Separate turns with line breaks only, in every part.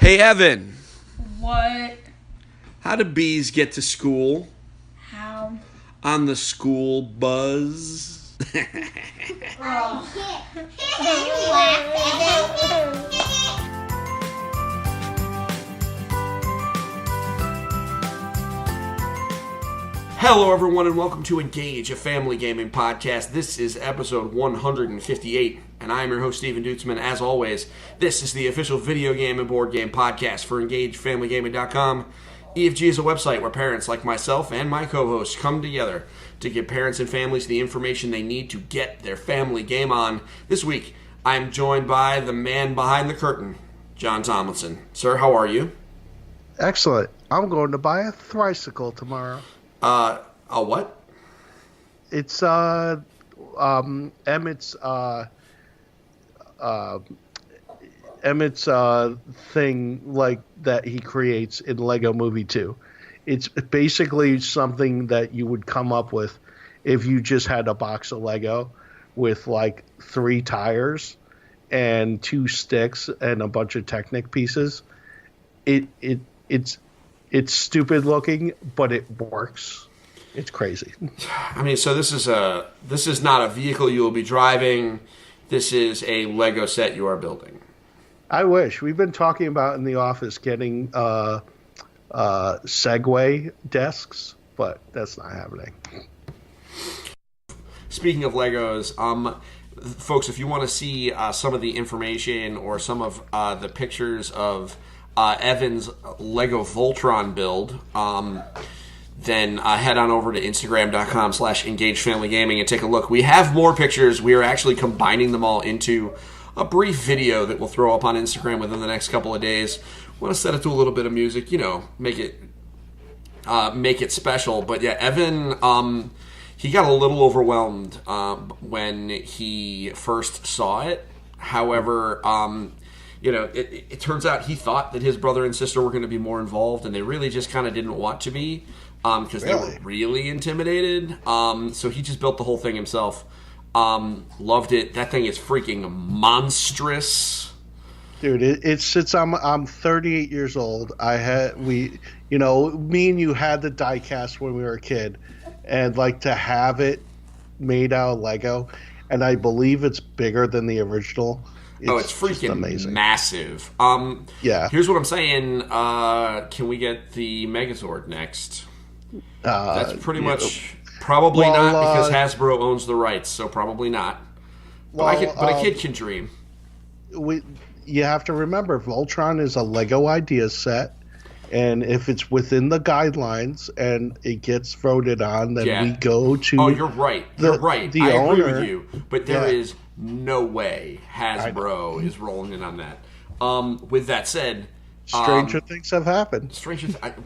Hey, Evan.
What?
How do bees get to school?
How?
On the school buzz. Hello, everyone, and welcome to Engage, a family gaming podcast. This is episode 158, and I'm your host, Stephen Dutzman. As always, this is the official video game and board game podcast for EngageFamilyGaming.com. EFG is a website where parents like myself and my co-hosts come together to give parents and families the information they need to get their family game on. This week, I'm joined by the man behind the curtain, John Tomlinson. Sir, how are you?
Excellent. I'm going to buy a tricycle tomorrow.
A what?
It's Emmett's thing like that he creates in Lego Movie 2. It's basically something that you would come up with if you just had a box of Lego with like 3 tires and 2 sticks and a bunch of Technic pieces. It's stupid looking, but it works. It's crazy.
I mean, so this is not a vehicle you will be driving. This is a Lego set you are building.
I wish. We've been talking about in the office getting Segway desks, but that's not happening.
Speaking of Legos, folks, if you want to see some of the information or some of the pictures of Evan's Lego Voltron build, then head on over to Instagram.com/EngageFamilyGaming and take a look. We have more pictures. We are actually combining them all into a brief video that we'll throw up on Instagram within the next couple of days. Want to set it to a little bit of music, make it special. But yeah, Evan, he got a little overwhelmed when he first saw it. However, it turns out he thought that his brother and sister were going to be more involved, and they really just kind of didn't want to be because they were really intimidated. So he just built the whole thing himself. Loved it. That thing is freaking monstrous.
Dude, it's since I'm 38 years old. Me and you had the die cast when we were a kid, and like to have it made out of Lego, and I believe it's bigger than the original.
It's freaking amazing. Massive.
Yeah.
Here's what I'm saying. Can we get the Megazord next? That's pretty much probably not because Hasbro owns the rights, so probably not. But a kid can dream.
You have to remember, Voltron is a Lego idea set, and if it's within the guidelines and it gets voted on, then we go to.
Oh, you're right. You're right.
The
I
owner,
agree with you, but there is no way Hasbro is rolling in on that. With that said,
stranger things have happened.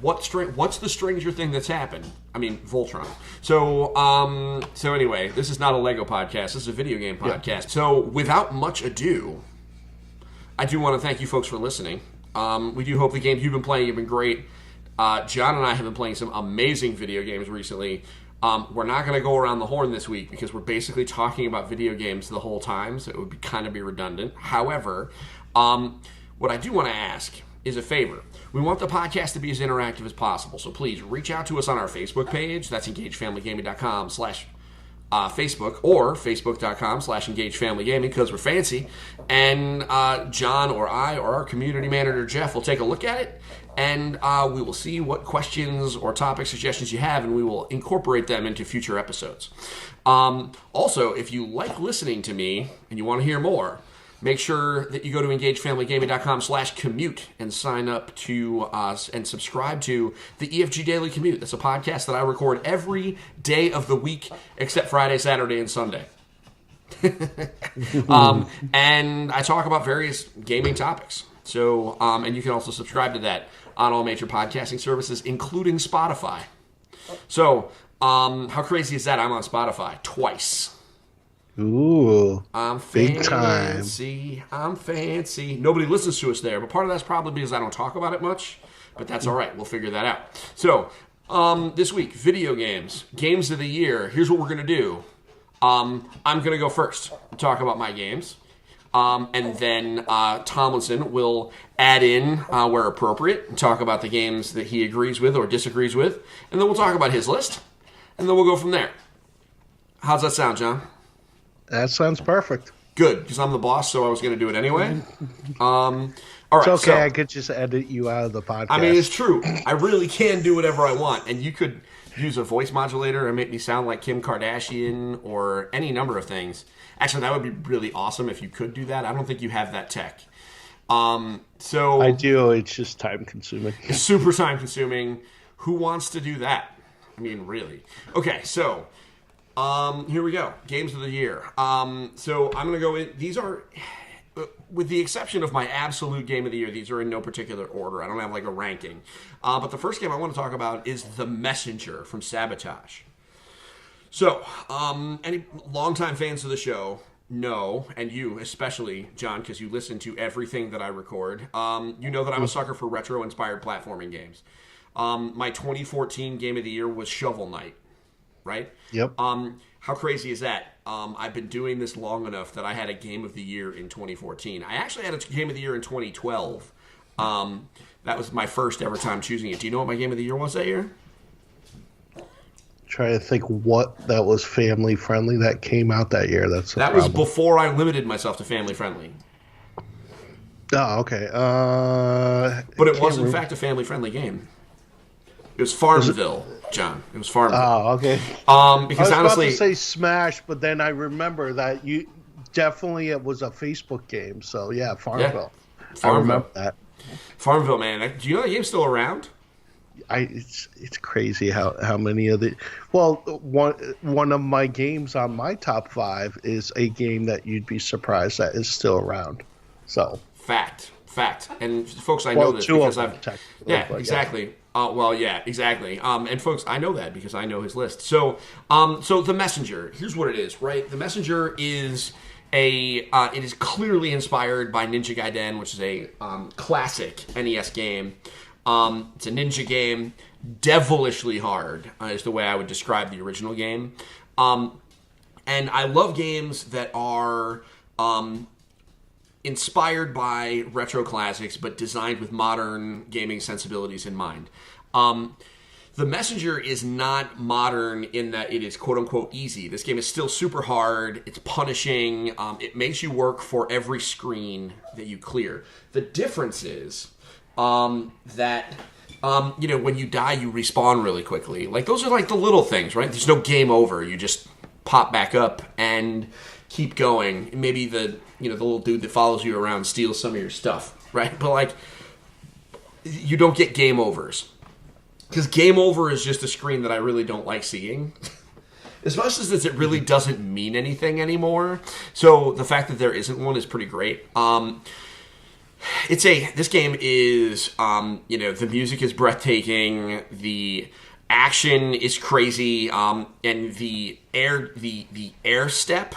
What's the stranger thing that's happened? I mean, Voltron. So anyway, this is not a Lego podcast. This is a video game podcast. Yeah. So without much ado, I do want to thank you folks for listening. We do hope the games you've been playing have been great. John and I have been playing some amazing video games recently. We're not going to go around the horn this week because we're basically talking about video games the whole time, so it would kind of be redundant. However, what I do want to ask is a favor. We want the podcast to be as interactive as possible, so please reach out to us on our Facebook page. That's EngageFamilyGaming.com/Facebook or Facebook.com/EngageFamilyGaming because we're fancy. And John or I or our community manager, Jeff, will take a look at it, and we will see what questions or topic suggestions you have, and we will incorporate them into future episodes. Also, if you like listening to me and you want to hear more, make sure that you go to EngageFamilyGaming.com/commute and sign up to us and subscribe to the EFG Daily Commute. That's a podcast that I record every day of the week except Friday, Saturday, and Sunday. And I talk about various gaming topics. So, and you can also subscribe to that on all major podcasting services, including Spotify. So, how crazy is that? I'm on Spotify twice.
Ooh,
I'm
big time.
I'm fancy. Nobody listens to us there, but part of that's probably because I don't talk about it much, but that's all right. We'll figure that out. So, this week, video games, games of the year. Here's what we're going to do. I'm going to go first and talk about my games. And then Tomlinson will add in where appropriate and talk about the games that he agrees with or disagrees with. And then we'll talk about his list. And then we'll go from there. How's that sound, John?
That sounds perfect.
Good, because I'm the boss, so I was going to do it anyway. All right,
it's okay,
so,
I could just edit you out of the podcast.
I mean, it's true. I really can do whatever I want. And you could use a voice modulator and make me sound like Kim Kardashian or any number of things. Actually, that would be really awesome if you could do that. I don't think you have that tech. So
I do. It's just time consuming.
It's super time consuming. Who wants to do that? I mean, really. Okay, so here we go. Games of the year. So I'm going to go in. These are, with the exception of my absolute game of the year, these are in no particular order. I don't have like a ranking. But the first game I want to talk about is The Messenger from Sabotage. So, any longtime fans of the show know, and you especially, John, because you listen to everything that I record, you know that I'm a sucker for retro-inspired platforming games. My 2014 game of the year was Shovel Knight, right?
Yep.
How crazy is that? I've been doing this long enough that I had a game of the year in 2014. I actually had a game of the year in 2012. That was my first ever time choosing it. Do you know what my game of the year was that year?
Trying to think what that was family friendly that came out that year. That
was before I limited myself to family friendly.
Oh, okay.
But it was in fact a family friendly game. It was Farmville, John. It was Farmville.
Oh, okay.
Because
I was
honestly,
about to say Smash, but then I remember that it was a Facebook game. So yeah, Farmville.
Yeah.
I remember that.
Farmville, man. Do you know that game's still around?
It's crazy how many of the one of my games on my top 5 is a game that you'd be surprised that is still around. So
fact, and folks, I know this because I've exactly. Exactly. And folks, I know that because I know his list. So The Messenger. Here's what it is, right? The Messenger is it is clearly inspired by Ninja Gaiden, which is a classic NES game. It's a ninja game, devilishly hard is the way I would describe the original game. And I love games that are inspired by retro classics, but designed with modern gaming sensibilities in mind. The Messenger is not modern in that it is quote-unquote easy. This game is still super hard. It's punishing. It makes you work for every screen that you clear. The difference is that when you die, you respawn really quickly. Like, those are like the little things, right? There's no game over. You just pop back up and keep going. Maybe the little dude that follows you around steals some of your stuff, right? But like, you don't get game overs. Because game over is just a screen that I really don't like seeing. As much as it really doesn't mean anything anymore. So the fact that there isn't one is pretty great. This game is, the music is breathtaking, the action is crazy, and the air step,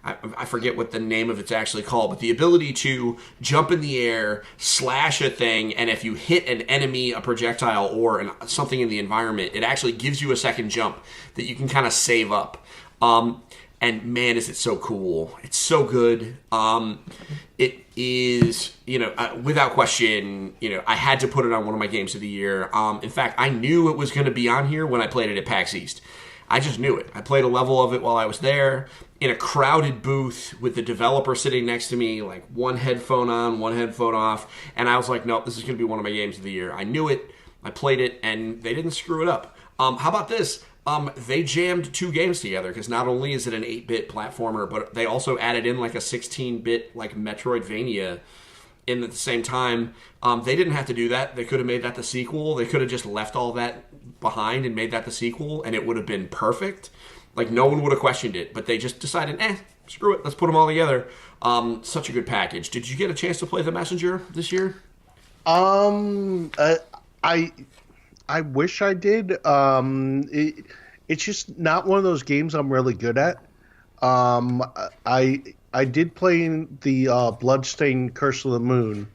I forget what the name of it's actually called, but the ability to jump in the air, slash a thing, and if you hit an enemy, a projectile, or something in the environment, it actually gives you a second jump that you can kind of save up. And man, is it so cool. It's so good. It is, without question, I had to put it on one of my games of the year. In fact, I knew it was going to be on here when I played it at PAX East. I just knew it. I played a level of it while I was there in a crowded booth with the developer sitting next to me, like one headphone on, one headphone off. And I was like, nope, this is going to be one of my games of the year. I knew it. I played it, and they didn't screw it up. How about this? They jammed 2 games together because not only is it an 8-bit platformer, but they also added in like a 16-bit like Metroidvania in at the same time. They didn't have to do that. They could have made that the sequel. They could have just left all that behind and made that the sequel, and it would have been perfect. Like, no one would have questioned it, but they just decided, screw it, let's put them all together. Such a good package. Did you get a chance to play The Messenger this year?
I wish I did. It's just not one of those games I'm really good at. I did play in the Bloodstained Curse of the Moon,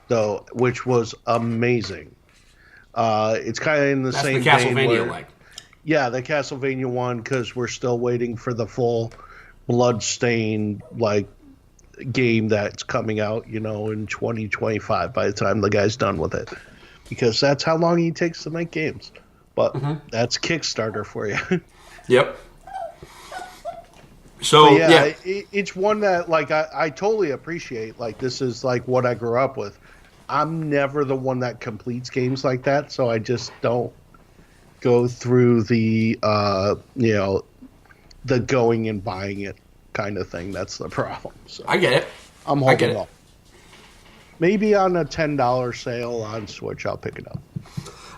though, which was amazing. It's kind of in the same
That's the
vein
Castlevania like.
Yeah, the Castlevania one, because we're still waiting for the full Bloodstained, like, game that's coming out, in 2025 by the time the guy's done with it, because that's how long he takes to make games. But that's Kickstarter for you.
Yep. So yeah,
it's one that I totally appreciate. Like, this is like what I grew up with. I'm never the one that completes games like that, so I just don't go through the the going and buying it kind of thing. That's the problem. So
I get it.
I'm holding off. Maybe on a $10 sale on Switch, I'll pick it up.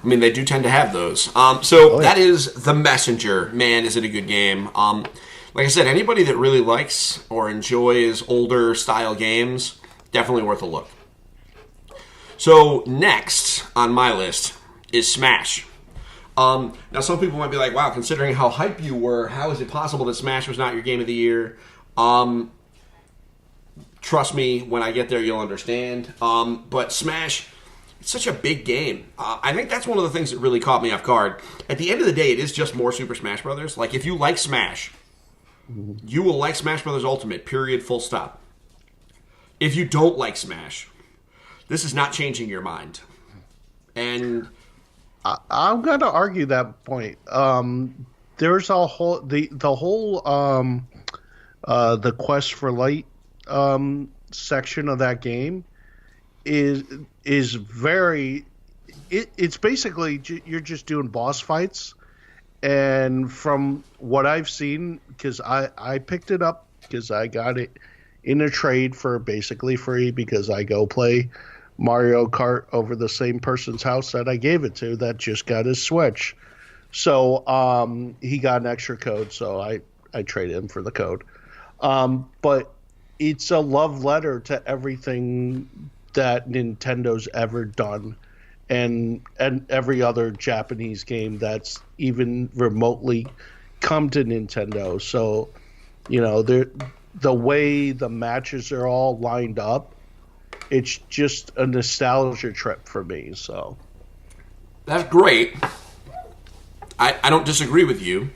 I mean, they do tend to have those. That is The Messenger. Man, is it a good game. Like I said, anybody that really likes or enjoys older style games, definitely worth a look. So next on my list is Smash. Now, some people might be like, wow, considering how hype you were, how is it possible that Smash was not your game of the year? Trust me, when I get there, you'll understand. But Smash, it's such a big game. I think that's one of the things that really caught me off guard. At the end of the day, it is just more Super Smash Brothers. Like, if you like Smash, you will like Smash Brothers Ultimate, period, full stop. If you don't like Smash, this is not changing your mind. And
I'm going to argue that point. There's a whole the whole the Quest for Light section of that game is very. It's basically you're just doing boss fights, and from what I've seen, because I picked it up because I got it in a trade for basically free because I go play Mario Kart over the same person's house that I gave it to that just got his Switch. So he got an extra code, so I traded him for the code. But it's a love letter to everything that Nintendo's ever done, and every other Japanese game that's even remotely come to Nintendo. So, the way the matches are all lined up, it's just a nostalgia trip for me. So
that's great. I don't disagree with you.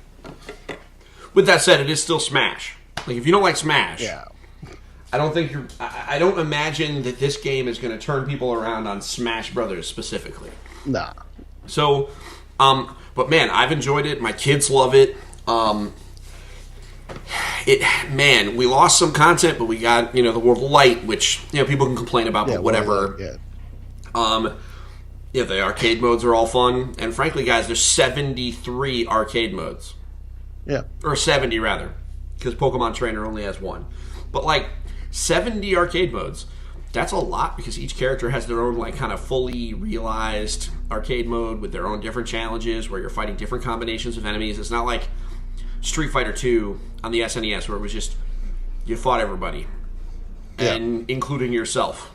With that said, it is still Smash. Like, if you don't like Smash,
yeah,
I don't think I don't imagine that this game is going to turn people around on Smash Brothers specifically.
Nah.
So, but man, I've enjoyed it. My kids love it. We lost some content, but we got, the World of Light, which, people can complain about, but whatever. The arcade modes are all fun. And frankly, guys, there's 73 arcade modes.
Yeah.
Or 70, rather. Because Pokemon Trainer only has one. But, 70 arcade modes. That's a lot, because each character has their own, kind of fully realized arcade mode with their own different challenges where you're fighting different combinations of enemies. It's not like Street Fighter 2 on the SNES where it was just, you fought everybody. And including yourself.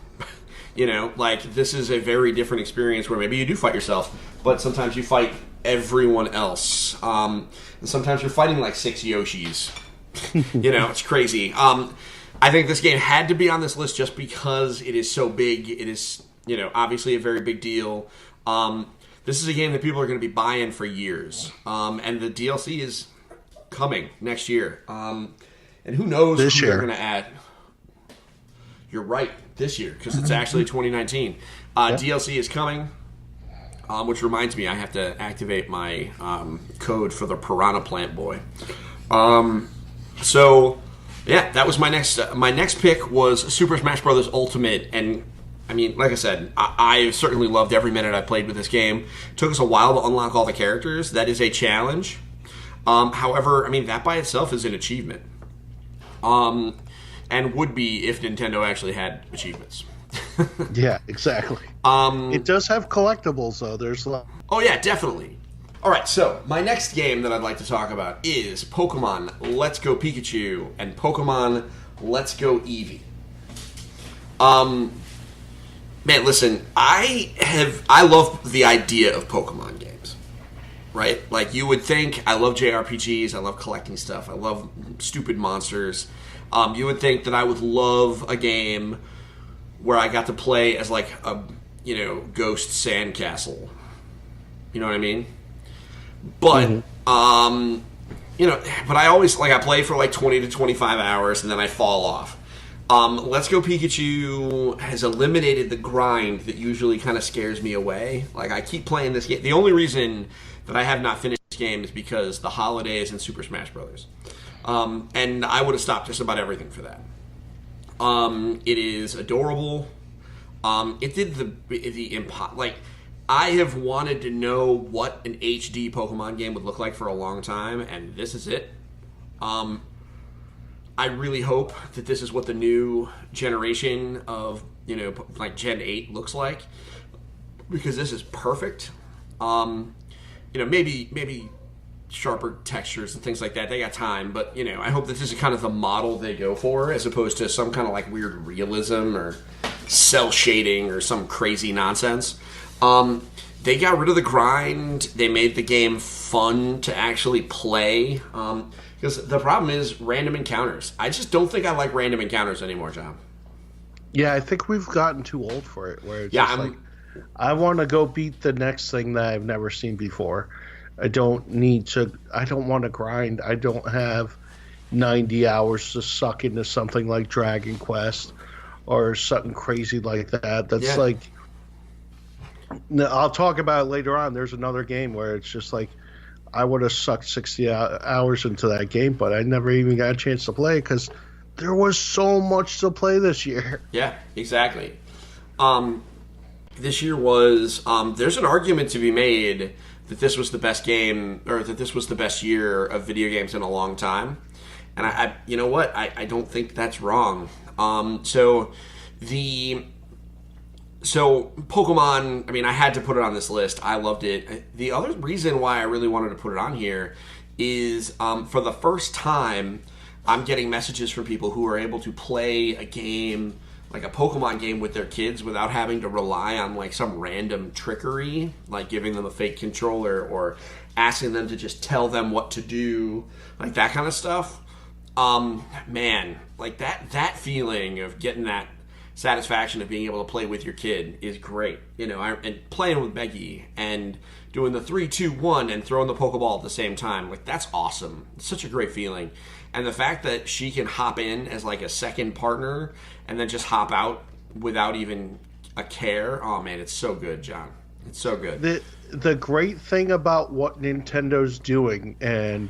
This is a very different experience where maybe you do fight yourself, but sometimes you fight everyone else. And sometimes you're fighting 6 Yoshis. It's crazy. I think this game had to be on this list just because it is so big. It is, obviously a very big deal. This is a game that people are going to be buying for years. And the DLC is coming next year. And who knows who they're going to add. You're right, this year, because it's actually 2019. DLC is coming, which reminds me, I have to activate my code for the Piranha Plant Boy. That was my next. My next pick was Super Smash Bros. Ultimate, and I mean, like I said, I certainly loved every minute I played with this game. It took us a while to unlock all the characters. That is a challenge. However, I mean, that by itself is an achievement. And would be if Nintendo actually had achievements.
Yeah, exactly. It does have collectibles, though.
Oh, yeah, definitely. All right, so my next game that I'd like to talk about is Pokemon Let's Go Pikachu and Pokemon Let's Go Eevee. Man, listen, I love the idea of Pokemon games, right? You would think, I love JRPGs, I love collecting stuff, I love stupid monsters. You would think that I would love a game where I got to play as a ghost sandcastle. You know what I mean? But but I always I play for 20 to 25 hours and then I fall off. Let's Go Pikachu has eliminated the grind that usually kind of scares me away. Like, I keep playing this game. The only reason that I have not finished this game is because the holidays and Super Smash Brothers. And I would have stopped just about everything for that. It is adorable. It did like, I have wanted to know what an HD Pokemon game would look like for a long time, and this is it. I really hope that this is what the new generation of, like Gen 8 looks like, because this is perfect. Maybe sharper textures and things like that. They got time, but, I hope this is kind of the model they go for, as opposed to some kind of like weird realism or cell shading or some crazy nonsense. They got rid of the grind. They made the game fun to actually play. Because the problem is random encounters. I just don't think I like random encounters anymore, John.
Yeah, I think we've gotten too old for it. Where it's I want to go beat the next thing that I've never seen before. I don't want to grind. I don't have 90 hours to suck into something like Dragon Quest or something crazy like that. That's like, I'll talk about it later on. There's another game where it's just like, I would have sucked 60 hours into that game, but I never even got a chance to play because there was so much to play this year.
Yeah, exactly. This year was, there's an argument to be made that this was the best game, or that this was the best year of video games in a long time. And I you know what? I don't think that's wrong. So Pokemon, I had to put it on this list. I loved it. The other reason why I really wanted to put it on here is for the first time, I'm getting messages from people who are able to play a game, like a Pokemon game, with their kids without having to rely on like some random trickery, like giving them a fake controller or asking them to just tell them what to do, like that kind of stuff. Man, like that feeling of getting that satisfaction of being able to play with your kid is great. And playing with Meggie and doing the 3, 2, 1 and throwing the Pokeball at the same time, like that's awesome. It's such a great feeling. And the fact that she can hop in as like a second partner and then just hop out without even a care. Oh man, it's so good, John. It's so good.
The great thing about what Nintendo's doing, and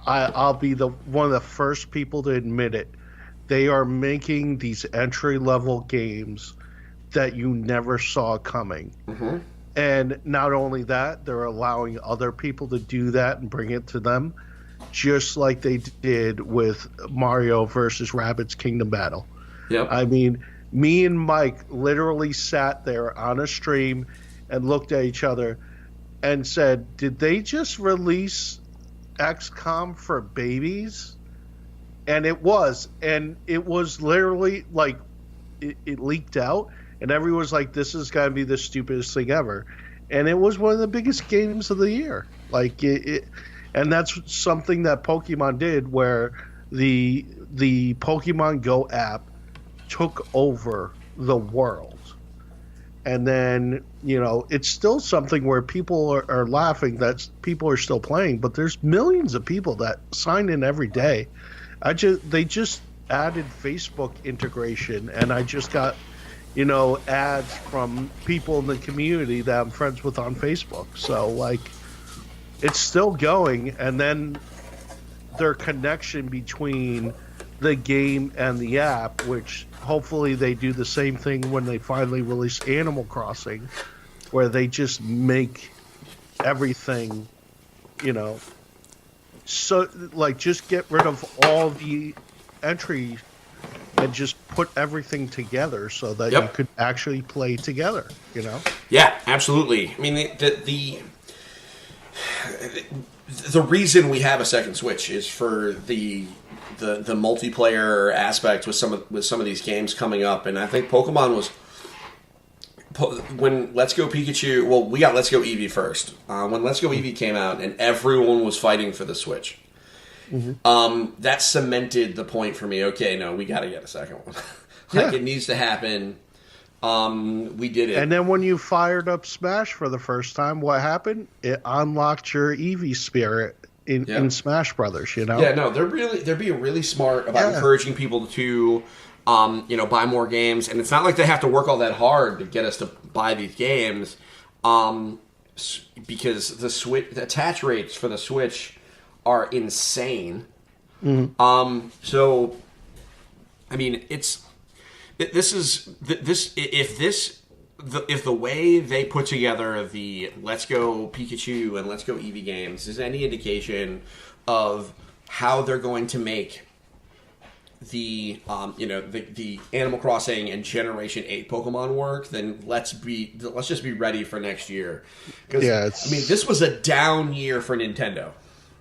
I'll be one of the first people to admit it, they are making these entry-level games that you never saw coming. Mm-hmm. And not only that, they're allowing other people to do that and bring it to them, just like they did with Mario versus Rabbids Kingdom Battle.
Yep.
Me and Mike literally sat there on a stream and looked at each other and said, did they just release XCOM for babies? And it was literally like it leaked out, and everyone was like, "This is gonna be the stupidest thing ever," and it was one of the biggest games of the year. Like and that's something that Pokemon did, where the Pokemon Go app took over the world, and then it's still something where people are laughing that people are still playing, but there's millions of people that sign in every day. They just added Facebook integration, and I just got, ads from people in the community that I'm friends with on Facebook. So, like, it's still going, and then their connection between the game and the app, which hopefully they do the same thing when they finally release Animal Crossing, where they just make everything, so, like, just get rid of all the entry and just put everything together so that you could actually play together,
Yeah, absolutely. The reason we have a second Switch is for the multiplayer aspect with some of these games coming up, and I think Pokemon was, when Let's Go Pikachu, well, we got Let's Go Eevee first. When Let's Go Eevee came out and everyone was fighting for the Switch, that cemented the point for me. Okay, no, we got to get a second one. It needs to happen. We did it.
And then when you fired up Smash for the first time, what happened? It unlocked your Eevee spirit. in Smash Brothers. You know?
Yeah, no, they're being really smart about encouraging people to, buy more games, and it's not like they have to work all that hard to get us to buy these games, because the attach rates for the Switch are insane. Mm-hmm. So, I mean, if the way they put together the Let's Go Pikachu and Let's Go Eevee games is any indication of how they're going to make the Animal Crossing and Generation 8 Pokemon work, then let's just be ready for next year. Because this was a down year for Nintendo.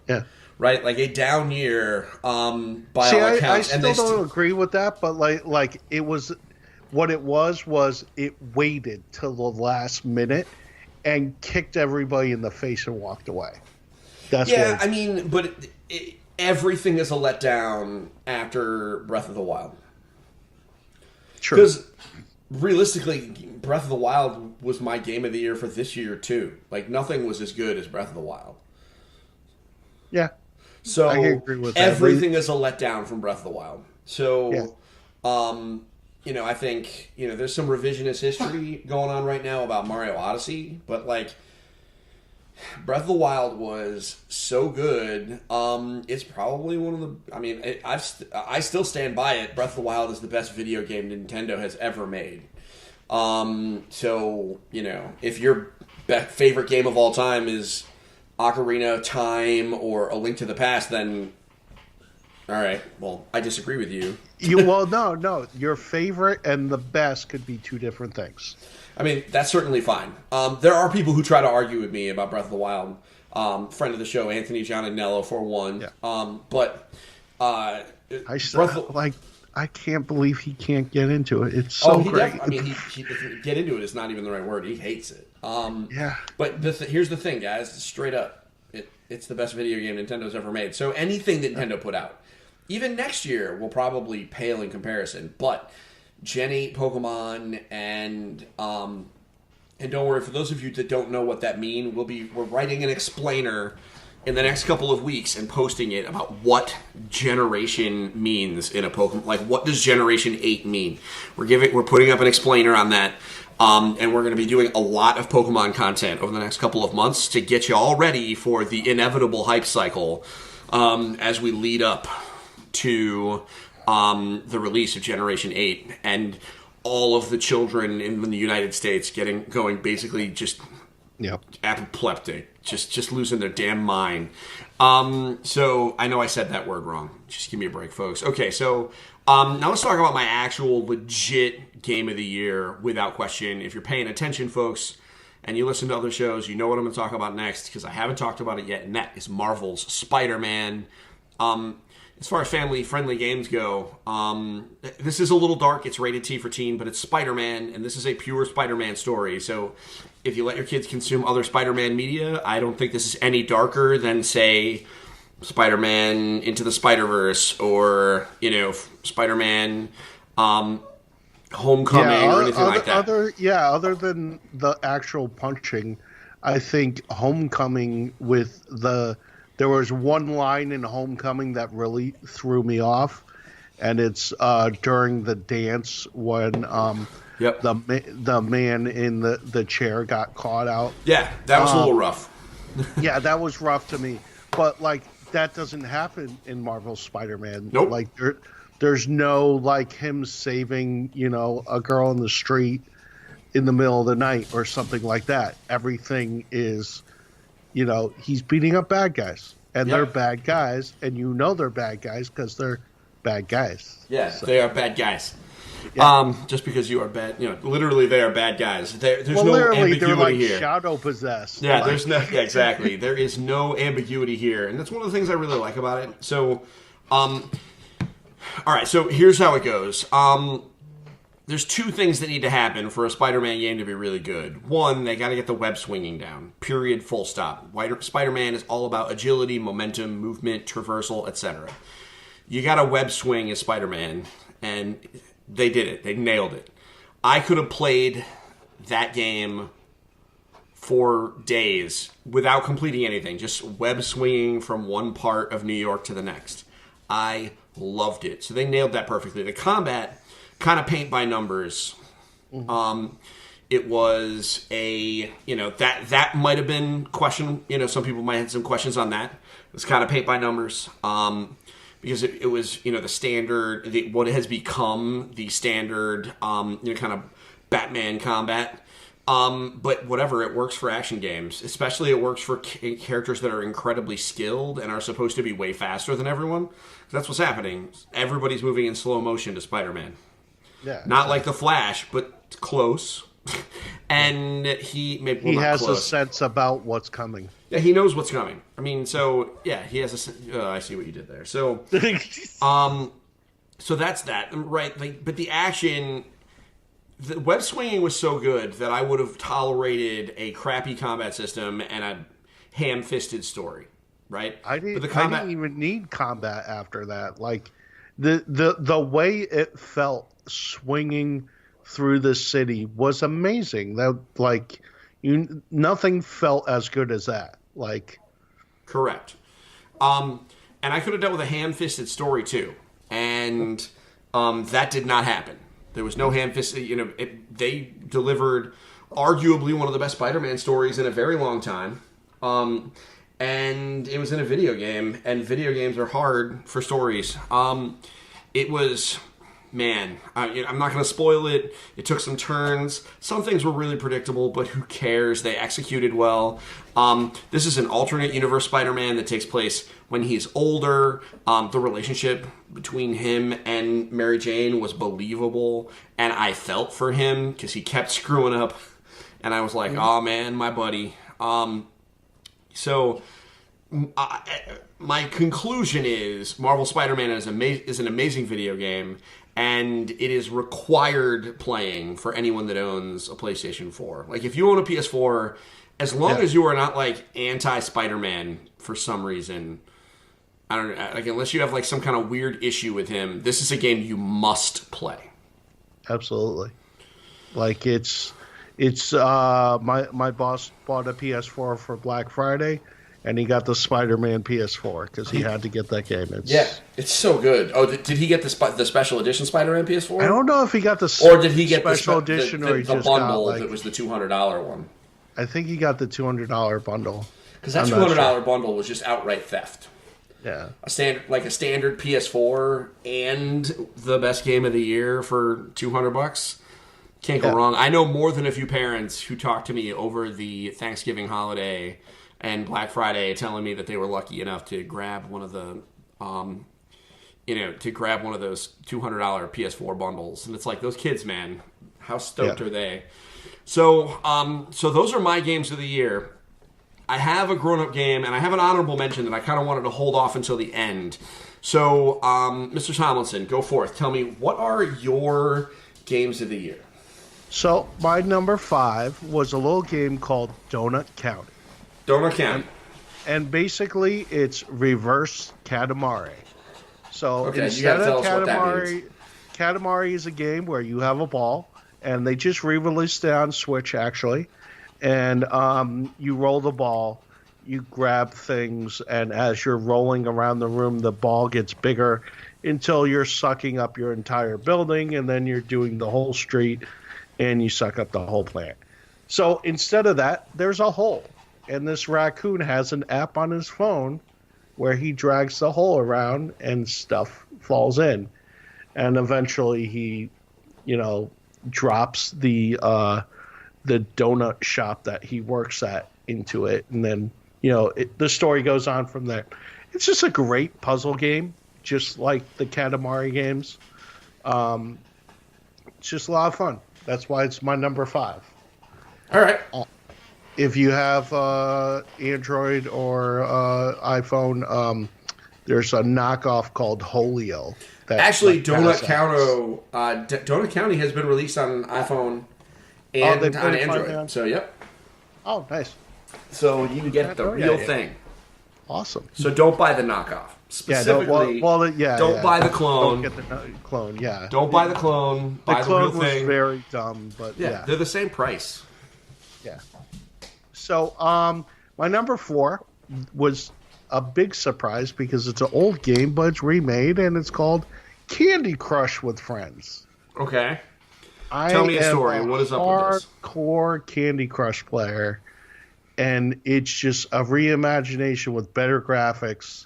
Yeah. Right, like a down year by all accounts.
I still don't agree with that, but like it was, what it was it waited till the last minute and kicked everybody in the face and walked away.
Everything is a letdown after Breath of the Wild.
True.
Because realistically, Breath of the Wild was my game of the year for this year too. Like, nothing was as good as Breath of the Wild.
Yeah.
So
I agree with that.
Everything is a letdown from Breath of the Wild. So, I think, there's some revisionist history going on right now about Mario Odyssey, but like, Breath of the Wild was so good. It's probably one of the. I still stand by it. Breath of the Wild is the best video game Nintendo has ever made. If your favorite game of all time is Ocarina of Time or A Link to the Past, then all right. Well, I disagree with you.
No. Your favorite and the best could be two different things.
I mean, that's certainly fine. There are people who try to argue with me about Breath of the Wild. Friend of the show, Anthony Gianninello, for one. Yeah.
I can't believe he can't get into it. It's so great.
He get into it is not even the right word. He hates it. But here's the thing, guys. Straight up, it's the best video game Nintendo's ever made. So anything that Nintendo put out, even next year, will probably pale in comparison. But Gen 8 Pokemon and don't worry, for those of you that don't know what that means, we're writing an explainer in the next couple of weeks and posting it about what generation means in a Pokemon. Like, what does Generation 8 mean? We're putting up an explainer on that, and we're going to be doing a lot of Pokemon content over the next couple of months to get you all ready for the inevitable hype cycle as we lead up to the release of Generation 8 and all of the children in the United States going basically just apoplectic, just losing their damn mind. So I know I said that word wrong. Just give me a break, folks. Okay, so now let's talk about my actual legit game of the year without question. If you're paying attention, folks, and you listen to other shows, you know what I'm going to talk about next, because I haven't talked about it yet, and that is Marvel's Spider-Man. As far as family-friendly games go, this is a little dark. It's rated T for teen, but it's Spider-Man, and this is a pure Spider-Man story. So if you let your kids consume other Spider-Man media, I don't think this is any darker than, say, Spider-Man Into the Spider-Verse or, Spider-Man Homecoming or anything like that.
Other than the actual punching, I think Homecoming there was one line in Homecoming that really threw me off, and it's during the dance when the man in the chair got caught out.
Yeah, that was a little rough.
Yeah, that was rough to me. But that doesn't happen in Marvel's Spider-Man.
Nope.
There's no him saving a girl in the street in the middle of the night or something like that. Everything is. He's beating up bad guys, and they're bad guys, and they're bad guys because they're bad guys.
Yeah, so. They are bad guys. Yeah. Just because you are bad, literally they are bad guys. There's no ambiguity
they're
here.
Shadow possessed.
Yeah, there's no exactly. There is no ambiguity here, and that's one of the things I really like about it. So, all right. So here's how it goes. There's two things that need to happen for a Spider-Man game to be really good. One, they got to get the web swinging down. Period. Full stop. Spider-Man is all about agility, momentum, movement, traversal, etc. You got a web swing as Spider-Man, and they did it. They nailed it. I could have played that game for days without completing anything, just web swinging from one part of New York to the next. I loved it. So they nailed that perfectly. The combat, kind of paint by numbers. It was that might have been question. Some people might have some questions on that. It was kind of paint by numbers. Because it was, the standard, what has become the standard, kind of Batman combat. But whatever, it works for action games. Especially it works for characters that are incredibly skilled and are supposed to be way faster than everyone. That's what's happening. Everybody's moving in slow motion to Spider-Man.
Yeah,
Not like the Flash, but close. And he
has a sense about what's coming.
Yeah, he knows what's coming. I mean, so yeah, he has a. I see what you did there. So, so that's that, right? But the action, the web swinging was so good that I would have tolerated a crappy combat system and a ham-fisted story, right?
I didn't even need combat after that. Like the way it felt swinging through the city was amazing. That nothing felt as good as that.
Correct. And I could have dealt with a ham-fisted story too, and that did not happen. There was no ham-fisted. They delivered arguably one of the best Spider-Man stories in a very long time, and it was in a video game. And video games are hard for stories. It was. Man, I'm not going to spoil it. It took some turns. Some things were really predictable, but who cares? They executed well. This is an alternate universe Spider-Man that takes place when he's older. The relationship between him and Mary Jane was believable, and I felt for him because he kept screwing up. And I was like, oh man, my buddy. My conclusion is Marvel Spider-Man is an amazing video game, and it is required playing for anyone that owns a PlayStation 4. Like, if you own a PS4, as long as you are not, anti-Spider-Man for some reason, I don't know, unless you have, some kind of weird issue with him, this is a game you must play.
Absolutely. My boss bought a PS4 for Black Friday, and he got the Spider-Man PS4 because he had to get that game.
It's so good. Oh, did he get the special edition Spider-Man PS4?
I don't know if he got the
or did he get
special edition or he
the
just
bundle
got,
that was the $200 one.
I think he got the $200 bundle.
Because that $200 bundle was just outright theft.
Yeah,
a standard PS4 and the best game of the year for $200. Can't go wrong. I know more than a few parents who talked to me over the Thanksgiving holiday and Black Friday, telling me that they were lucky enough to grab one of the, those $200 PS4 bundles. And it's like, those kids, man, how stoked are they? So those are my games of the year. I have a grown-up game, and I have an honorable mention that I kind of wanted to hold off until the end. So, Mr. Tomlinson, go forth. Tell me, what are your games of the year?
So, my number 5 was a little game called Donut County.
Donut County.
And basically, it's reverse Katamari. So, instead of Katamari, Katamari is a game where you have a ball, and they just re-released it on Switch, actually. And you roll the ball, you grab things, and as you're rolling around the room, the ball gets bigger until you're sucking up your entire building, and then you're doing the whole street, and you suck up the whole plant. So instead of that, there's a hole. And this raccoon has an app on his phone where he drags the hole around and stuff falls in. And eventually he, drops the donut shop that he works at into it. And then, the story goes on from there. It's just a great puzzle game, just like the Katamari games. It's just a lot of fun. That's why it's my number 5.
All right.
If you have Android or iPhone, there's a knockoff called Holio.
Actually, Donut County has been released on iPhone and on Android. So, yep.
Oh, nice.
So you can get the real thing.
Awesome.
So don't buy the knockoff. Specifically, don't buy the clone.
Don't get the clone, yeah.
Don't buy the clone. Buy the real thing.
The clone was very dumb, but
yeah. They're the same price.
Yeah. So, my number 4 was a big surprise because it's an old game, but it's remade, and it's called Candy Crush with Friends.
Okay. Tell me a story. What is up with this?
Hardcore Candy Crush player, and it's just a reimagination with better graphics,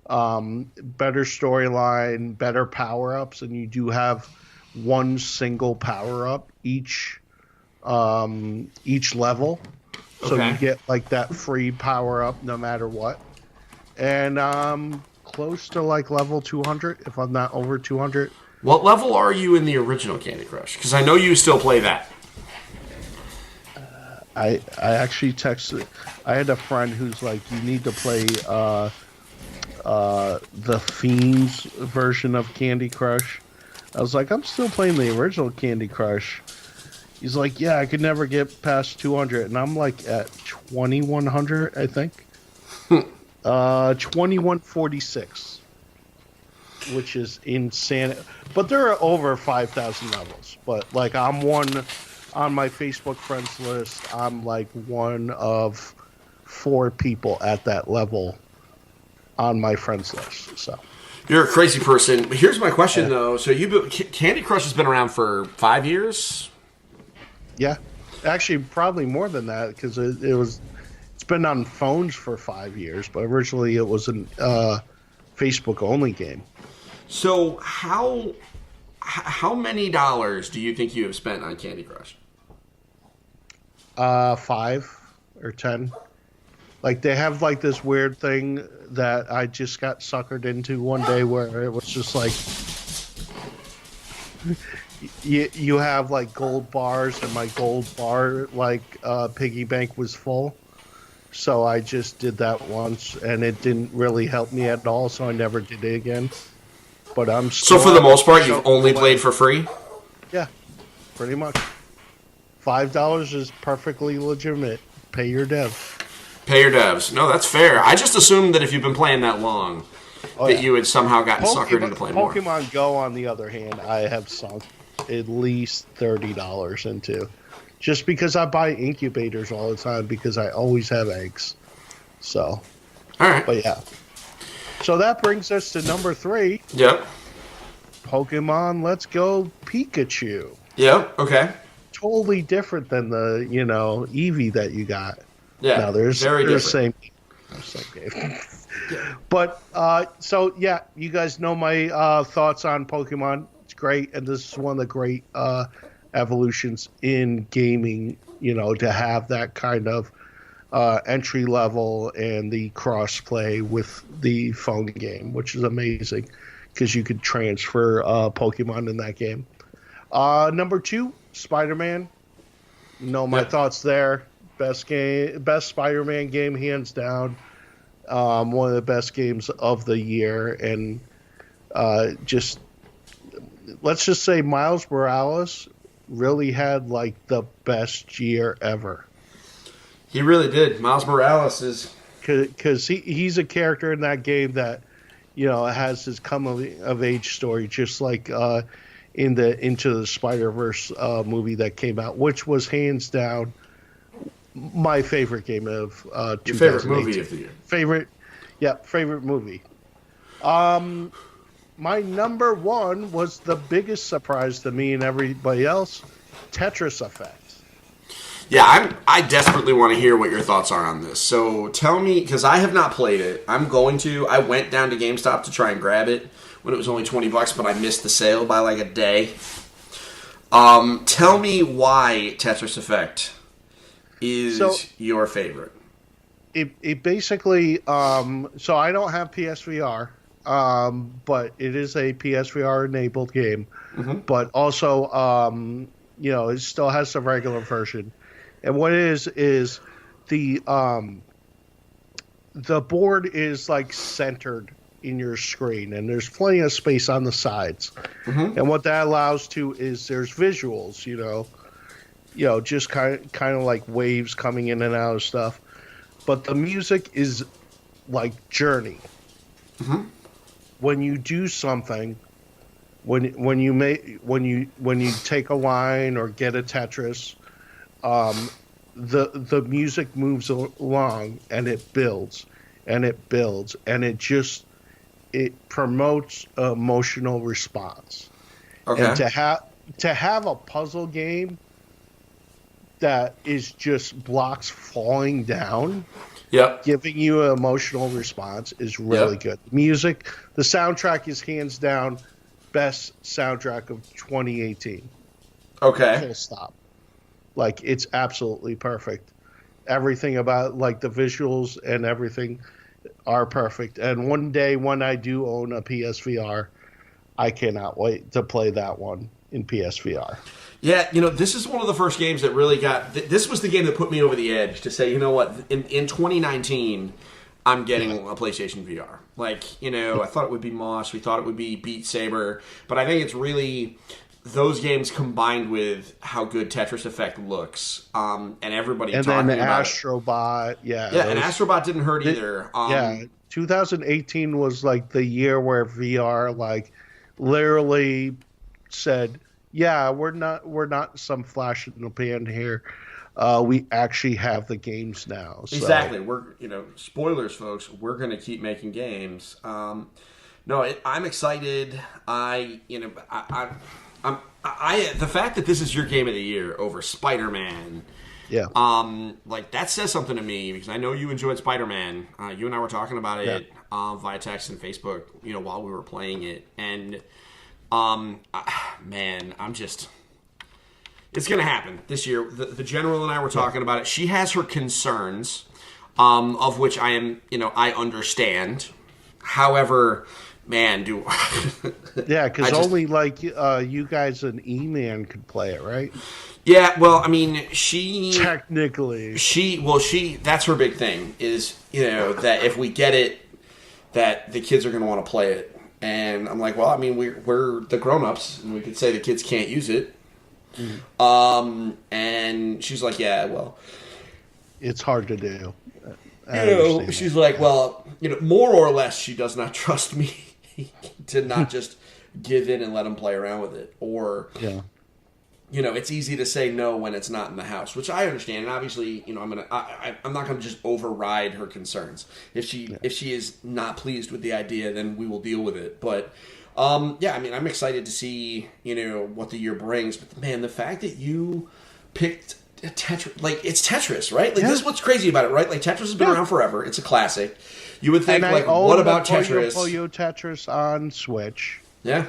better storyline, better power-ups, and you do have one single power-up each level. So
Okay.
you get like that free power-up no matter what. And close to like level 200, if I'm not over 200.
What level are you in the original Candy Crush? Because I know you still play that.
I actually texted. I had a friend who's like, you need to play the Fiends version of Candy Crush. I was like, I'm still playing the original Candy Crush. He's like, yeah, I could never get past 200, and I'm like at 2100, I think. 2146, which is insane. But there are over 5,000 levels. But like, I'm one on my Facebook friends list. I'm like one of 4 people at that level on my friends list. So
You're a crazy person. Here's my question, though. So Candy Crush has been around for 5 years?
yeah, actually, probably more than that because it's been on phones for 5 years. But originally, it was a Facebook only game.
So how many dollars do you think you have spent on Candy Crush?
5 or 10. Like, they have like this weird thing that I just got suckered into one day where it was just like you have like gold bars, and my gold bar like piggy bank was full. So I just did that once, and it didn't really help me at all, so I never did it again. But I'm still,
So for the most part, you've only played for free?
Yeah, pretty much. $5 is perfectly legitimate. Pay your dev.
Pay your devs. No, that's fair. I just assumed that if you've been playing that long, that you had somehow gotten suckered into playing more.
Pokemon Go, on the other hand, I have sunk at least $30 into. Just because I buy incubators all the time because I always have eggs. So,
All right.
but yeah. So that brings us to number 3.
Yep.
Pokemon Let's Go Pikachu.
Yep. Okay.
Totally different than the, Eevee that you got.
Yeah.
No, there's
very different.
same game. But so yeah, you guys know my thoughts on Pokemon. It's great, and this is one of the great evolutions in gaming. To have that kind of entry level and the cross play with the phone game, which is amazing because you could transfer Pokemon in that game. Number 2, Spider-Man. My thoughts there. Best Spider-Man game, hands down. One of the best games of the year, and let's just say Miles Morales really had like the best year ever.
He really did. Miles Morales is
because he's a character in that game that has his come of age story, just like in the Into the Spider-Verse movie that came out, which was hands down my favorite game of 2018.
your favorite movie of the year.
Favorite movie. My number 1 was the biggest surprise to me and everybody else, Tetris Effect.
Yeah, I desperately want to hear what your thoughts are on this. So tell me, because I have not played it. I'm going to. I went down to GameStop to try and grab it when it was only $20, but I missed the sale by like a day. Tell me why Tetris Effect is your favorite.
It basically, so I don't have PSVR, but it is a PSVR enabled game. Mm-hmm. But also, it still has the regular version. And what it is the board is like centered in your screen, and there's plenty of space on the sides. Mm-hmm. And what that allows to is there's visuals, just kind of like waves coming in and out of stuff. But the music is like Journey. Mm-hmm. When you do something, when you take a line or get a Tetris, the music moves along and it builds and it builds and it promotes emotional response.
Okay.
And to have a puzzle game that is just blocks falling down,
Yep.
giving you an emotional response is really good. Music, the soundtrack is hands down best soundtrack of 2018.
Okay.
Full stop. Like, it's absolutely perfect. Everything about, like, the visuals and everything are perfect. And one day when I do own a PSVR, I cannot wait to play that one in PSVR.
Yeah, this is one of the first games that really got... This was the game that put me over the edge to say, you know what, in 2019, I'm getting a PlayStation VR. Like, I thought it would be Moss, we thought it would be Beat Saber, but I think it's really those games combined with how good Tetris Effect looks, and everybody
and
talking
then
about
Astrobot,
and Astrobot didn't hurt either.
2018 was like the year where VR like literally said, "Yeah, we're not some flash in the pan here. We actually have the games now." So.
Exactly. We're spoilers, folks. We're going to keep making games. I'm excited. The fact that this is your game of the year over Spider-Man, that says something to me because I know you enjoyed Spider-Man. You and I were talking about it via text and Facebook, while we were playing it, and it's gonna happen this year. The general and I were talking about it. She has her concerns, of which I understand. However. Man,
because only you guys and E-Man could play it, right?
Yeah, well, I mean, she
technically
that's her big thing is that if we get it, that the kids are going to want to play it, and I'm like, well, I mean, we're the grown-ups, and we could say the kids can't use it, and she's like, yeah, well,
it's hard to do.
She's like, well, more or less, she does not trust me. To not just give in and let them play around with it, or it's easy to say no when it's not in the house, which I understand. And obviously, I'm not gonna just override her concerns. If she is not pleased with the idea, then we will deal with it. But I'm excited to see what the year brings. But man, the fact that you picked Tetris, like it's Tetris, right? Like this is what's crazy about it, right? Like Tetris has been around forever. It's a classic. You would think, what about Tetris?
Puyo Tetris on Switch.
Yeah.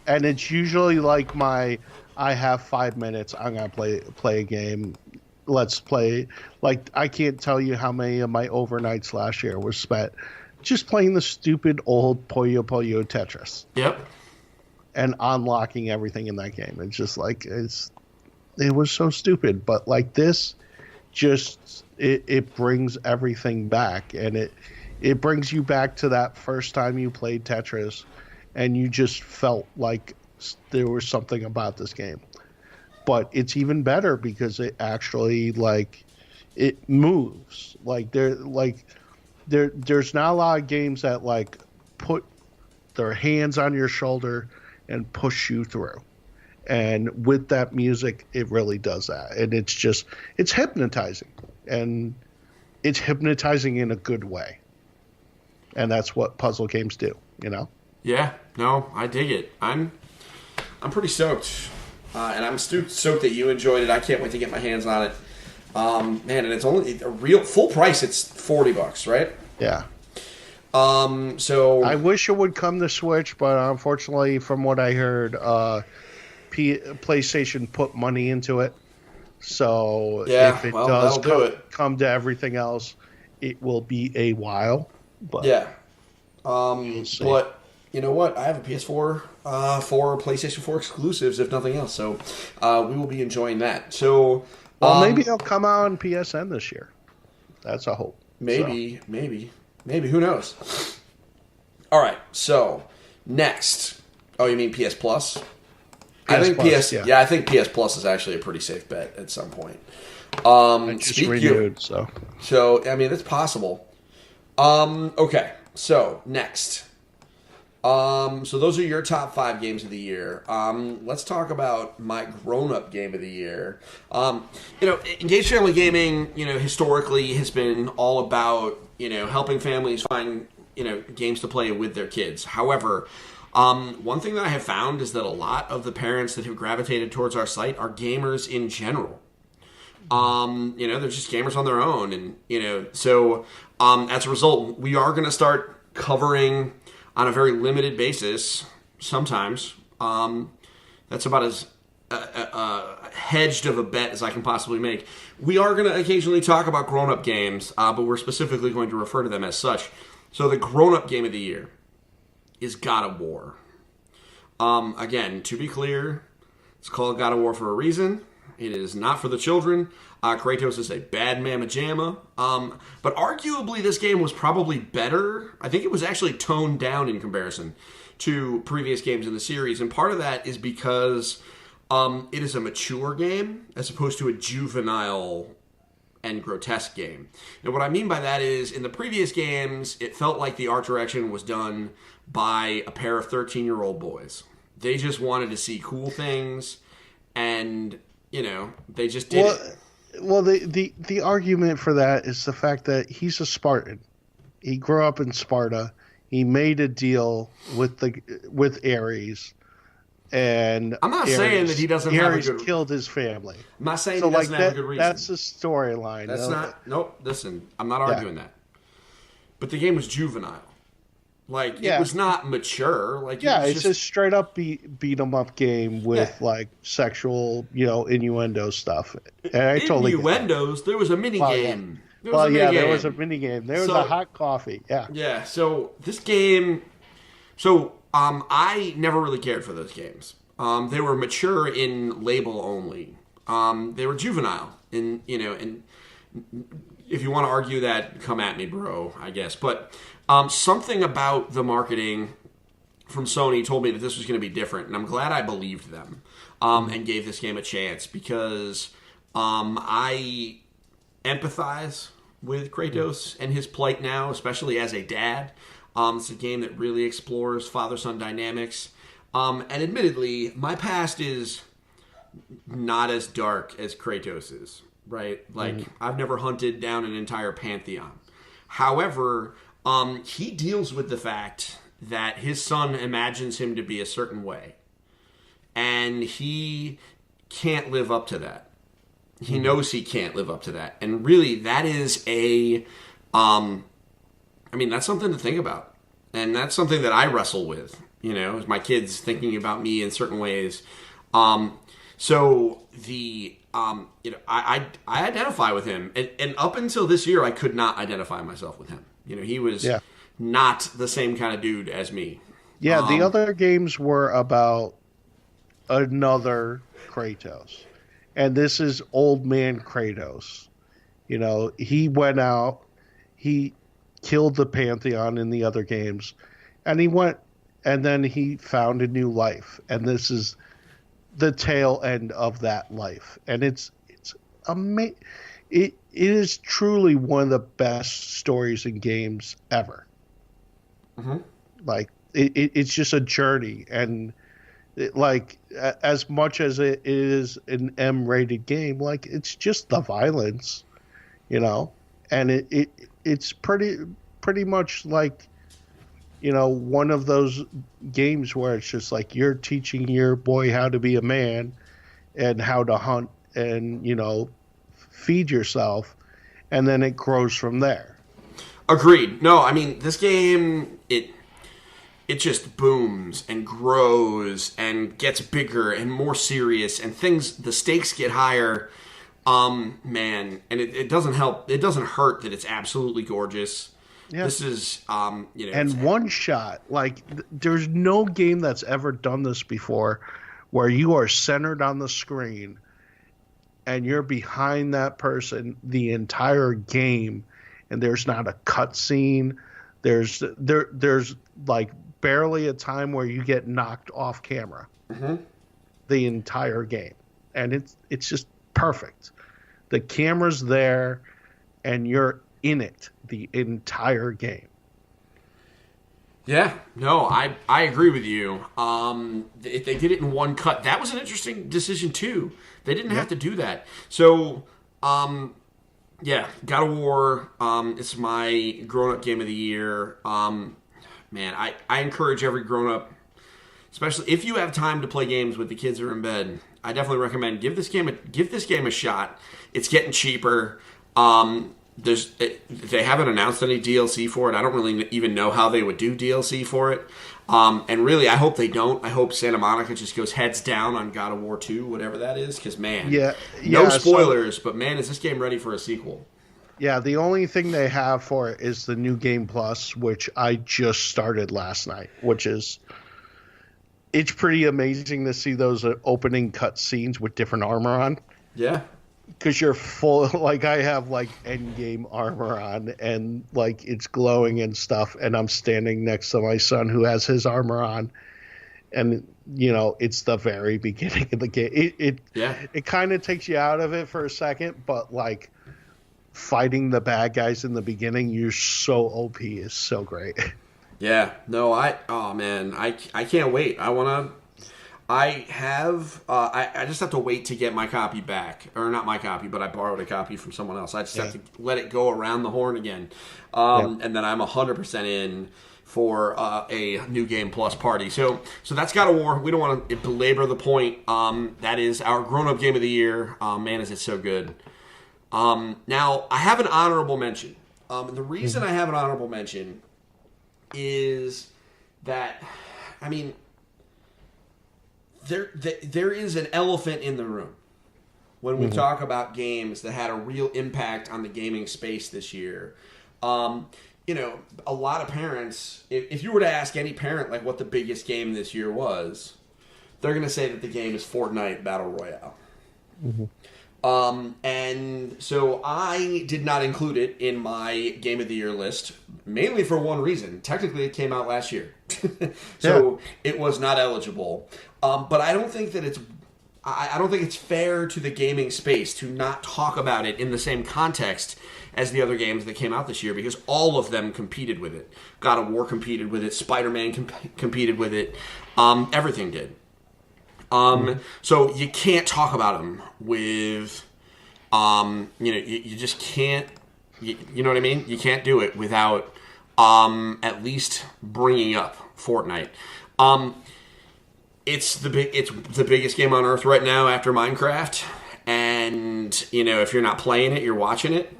And it's usually like I have 5 minutes, I'm going to play a game. Let's play. Like, I can't tell you how many of my overnights last year were spent just playing the stupid old Puyo Tetris.
Yep.
And unlocking everything in that game. It's just like, it was so stupid. But like this, just, it brings everything back. And it brings you back to that first time you played Tetris, and you just felt like there was something about this game. But it's even better because it actually it moves. There's not a lot of games that put their hands on your shoulder and push you through. And with that music, it really does that, and it's hypnotizing, and it's hypnotizing in a good way. And that's what puzzle games do,
Yeah, no, I dig it. I'm pretty stoked, and I'm stoked that you enjoyed it. I can't wait to get my hands on it, man. And it's only a real full price. It's $40, right?
Yeah.
So
I wish it would come to Switch, but unfortunately, from what I heard, PlayStation put money into it. So if it does come to everything else, it will be a while. But
but you know what? I have a PS4 for PlayStation 4 exclusives, if nothing else. So we will be enjoying that. So
maybe it'll come out on PSN this year. That's a hope.
Maybe. Who knows? All right. So next. Oh, you mean PS Plus? I think I think PS Plus is actually a pretty safe bet at some point.
I just renewed, so
I mean it's possible. Okay, so next, So those are your top 5 games of the year. Let's talk about my grown-up game of the year. Engaged family gaming, historically has been all about, helping families find, games to play with their kids. However, one thing that I have found is that a lot of the parents that have gravitated towards our site are gamers in general. They're just gamers on their own, and so as a result, we are going to start covering on a very limited basis. Sometimes that's about as hedged of a bet as I can possibly make. We are going to occasionally talk about grown-up games, but we're specifically going to refer to them as such. So the grown-up game of the year is God of War. Again, to be clear, it's called God of War for a reason. It is not for the children. Kratos is a bad mamma jamma. But arguably, this game was probably better. I think it was actually toned down in comparison to previous games in the series. And part of that is because it is a mature game as opposed to a juvenile and grotesque game. And what I mean by that is, in the previous games, it felt like the art direction was done by a pair of 13-year-old boys. They just wanted to see cool things, and they just did it.
Well, the argument for that is the fact that he's a Spartan. He grew up in Sparta. He made a deal with Ares, and
I'm not saying that he doesn't have a good.
Ares killed his family.
I'm not saying he doesn't have a good reason.
That's the storyline.
That's not. Nope. Listen, I'm not arguing that. But the game was juvenile. It was not mature.
It's a straight up beat 'em up game with sexual, innuendo stuff. And I totally
innuendos. There was a mini game.
There was a mini game. There was a hot coffee. Yeah.
Yeah. So this game. So I never really cared for those games. They were mature in label only. They were juvenile, and if you want to argue that, come at me, bro. I guess, but. Something about the marketing from Sony told me that this was going to be different, and I'm glad I believed them and gave this game a chance, because I empathize with Kratos and his plight now, especially as a dad. It's a game that really explores father-son dynamics, and admittedly, my past is not as dark as Kratos is, right? I've never hunted down an entire pantheon. However, he deals with the fact that his son imagines him to be a certain way, and he can't live up to that. He knows he can't live up to that, and really, that is that's something to think about, and that's something that I wrestle with. As my kids thinking about me in certain ways. I identify with him, and up until this year, I could not identify myself with him. He was not the same kind of dude as me.
Yeah, the other games were about another Kratos. And this is old man Kratos. He went out, he killed the Pantheon in the other games, and then he found a new life. And this is the tail end of that life. And it's amazing. It is truly one of the best stories in games ever.
Mm-hmm.
It's just a journey, and as much as it is an M-rated game, it's just the violence, and it's pretty much one of those games where it's just you're teaching your boy how to be a man and how to hunt and feed yourself, and then it grows from there.
Agreed. No, this game, it just booms and grows and gets bigger and more serious, and the stakes get higher. And it doesn't help. It doesn't hurt that it's absolutely gorgeous. Yeah. This is,
and one shot. There's no game that's ever done this before, where you are centered on the screen and you're behind that person the entire game, and there's not a cut scene. There's barely a time where you get knocked off camera.
Mm-hmm.
The entire game, and it's just perfect. The camera's there, and you're in it the entire game.
Yeah, no, I agree with you. If they did it in one cut, that was an interesting decision too. They didn't have to do that. So, yeah, God of War. It's my grown-up game of the year. Man, I encourage every grown-up, especially if you have time to play games with the kids who are in bed. I definitely recommend give this game a shot. It's getting cheaper. They haven't announced any DLC for it. I don't really even know how they would do DLC for it. And really, I hope they don't. I hope Santa Monica just goes heads down on God of War 2, whatever that is. Because, man, no spoilers, but, man, is this game ready for a sequel?
Yeah, the only thing they have for it is the New Game Plus, which I just started last night, it's pretty amazing to see those opening cut scenes with different armor on.
Yeah.
Because you're full, like I have like endgame armor on and like it's glowing and stuff, and I'm standing next to my son who has his armor on, and it's the very beginning of the game. It kind of takes you out of it for a second, but like fighting the bad guys in the beginning, you're so OP is so great.
Yeah, no, I can't wait. I just have to wait to get my copy back. Or not my copy, but I borrowed a copy from someone else. I just have to let it go around the horn again. And then I'm 100% in for a New Game Plus party. So that's God of War. We don't want to belabor the point. That is our grown-up game of the year. Man, is it so good. Now, I have an honorable mention. The reason I have an honorable mention is that, I mean, there is an elephant in the room when we talk about games that had a real impact on the gaming space this year. A lot of parents, if you were to ask any parent like what the biggest game this year was, they're going to say that the game is Fortnite Battle Royale. And so I did not include it in my Game of the Year list, mainly for one reason. Technically, it came out last year. So it was not eligible. But I don't think that I don't think it's fair to the gaming space to not talk about it in the same context as the other games that came out this year, because all of them competed with it. God of War competed with it. Spider-Man competed with it. Everything did. So you can't talk about them with, you just can't, you know what I mean? You can't do it without, at least bringing up Fortnite. It's the biggest game on earth right now after Minecraft. And, if you're not playing it, you're watching it.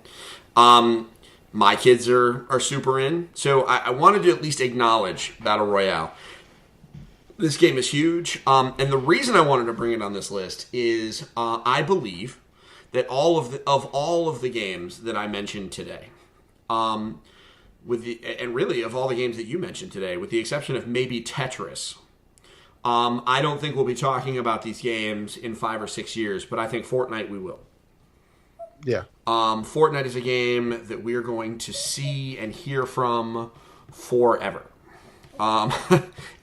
My kids are super in. So I wanted to at least acknowledge Battle Royale. This game is huge, and the reason I wanted to bring it on this list is I believe that all of the games that I mentioned today, and really of all the games that you mentioned today, with the exception of maybe Tetris, I don't think we'll be talking about these games in 5 or 6 years, but I think Fortnite we will.
Yeah.
Fortnite is a game that we're going to see and hear from forever.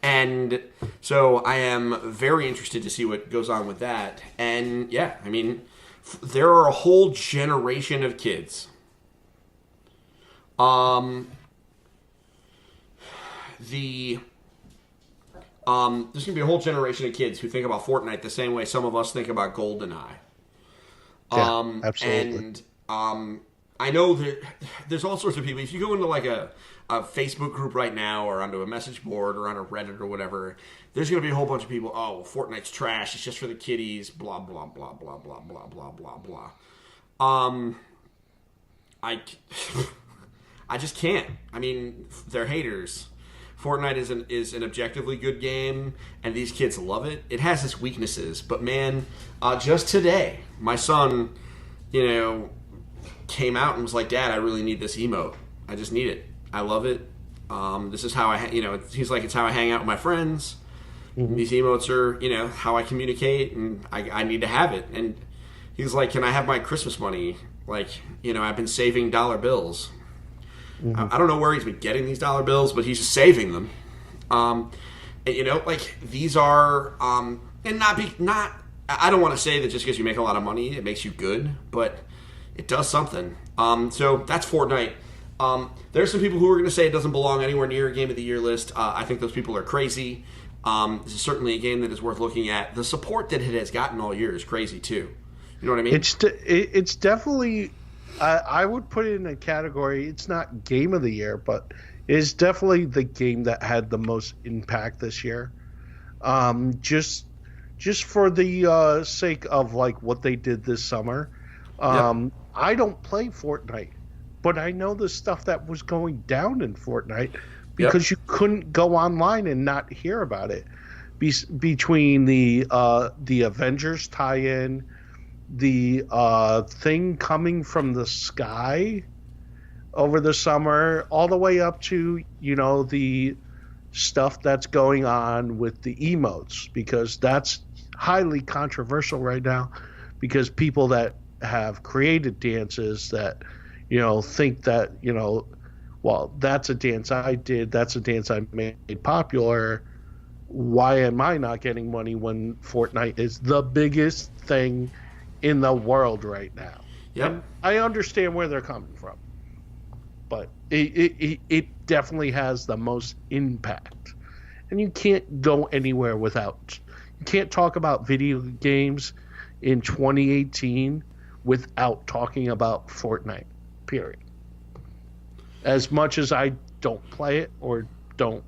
And so I am very interested to see what goes on with that. And yeah, I mean, there are a whole generation of kids. There's going to be a whole generation of kids who think about Fortnite the same way some of us think about GoldenEye.
Yeah, absolutely.
And I know that there's all sorts of people. If you go into like a Facebook group right now, or onto a message board, or on a Reddit or whatever, there's going to be a whole bunch of people, oh, Fortnite's trash, it's just for the kiddies, blah, blah, blah, blah, blah, blah, blah, blah, blah. I just can't. I mean, they're haters. Fortnite is an objectively good game, and these kids love it. It has its weaknesses, but man, just today, my son, came out and was like, Dad, I really need this emote. I just need it. I love it. This is how he's like, it's how I hang out with my friends. Mm-hmm. These emotes are, how I communicate, and I need to have it. And he's like, can I have my Christmas money? Like, I've been saving dollar bills. Mm-hmm. I don't know where he's been getting these dollar bills, but he's just saving them. And, these are, and I don't want to say that just because you make a lot of money, it makes you good, but it does something. So that's Fortnite. There's some people who are going to say it doesn't belong anywhere near a Game of the Year list. I think those people are crazy. This is certainly a game that is worth looking at. The support that it has gotten all year is crazy, too. You know what I mean?
It's definitely... I would put it in a category, it's not Game of the Year, but it's definitely the game that had the most impact this year. Just for the sake of like what they did this summer. I don't play Fortnite, but I know the stuff that was going down in Fortnite because you couldn't go online and not hear about it. Between the Avengers tie-in, the thing coming from the sky over the summer, all the way up to, the stuff that's going on with the emotes, because that's highly controversial right now, because people that have created dances that, think that, well, that's a dance I did, that's a dance I made popular. Why am I not getting money when Fortnite is the biggest thing in the world right now? And I understand where they're coming from, but it definitely has the most impact. And you can't go anywhere without... You can't talk about video games in 2018 without talking about Fortnite, period. As much as I don't play it or don't,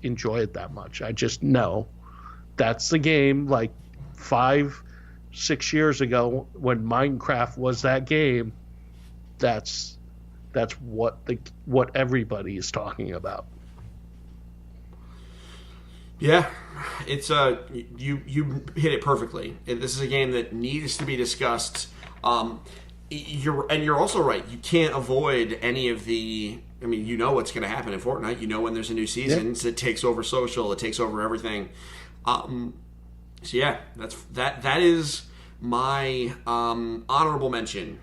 enjoy it that much, I just know that's the game. 5-6 years ago when Minecraft was that game, that's what everybody is talking about. Yeah,
it's you hit it perfectly. This is a game that needs to be discussed. You're also right. You can't avoid any of the. I mean, you know what's going to happen in Fortnite. You know when there's a new season, it takes over social, it takes over everything. So yeah, that is my honorable mention.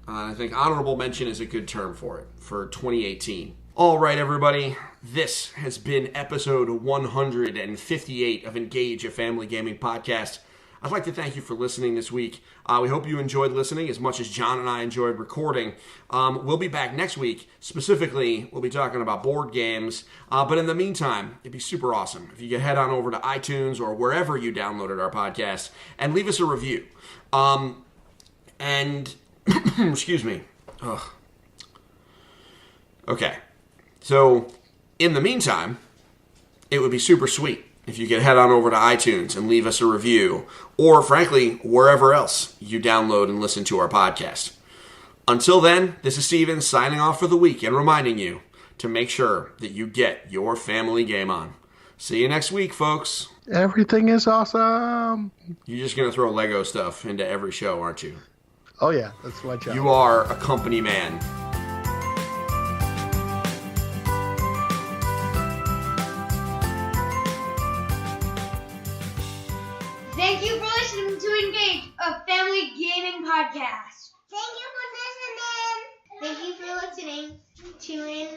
I think honorable mention is a good term for it for 2018. All right, everybody. This has been episode 158 of Engage, a Family Gaming Podcast. I'd like to thank you for listening this week. We hope you enjoyed listening as much as John and I enjoyed recording. We'll be back next week. Specifically, we'll be talking about board games. But in the meantime, it'd be super awesome if you could head on over to iTunes or wherever you downloaded our podcast and leave us a review. Excuse me. Ugh. Okay. So, in the meantime, it would be super sweet if you could head on over to iTunes and leave us a review, or frankly, wherever else you download and listen to our podcast. Until then, this is Stephen signing off for the week and reminding you to make sure that you get your family game on. See you next week, folks.
Everything is awesome.
You're just going to throw Lego stuff into every show, aren't you?
Oh, yeah. That's my job.
You are a company man.
Thank you for listening to Engage, a family gaming podcast.
Thank you for listening. Thank you for listening. Tune in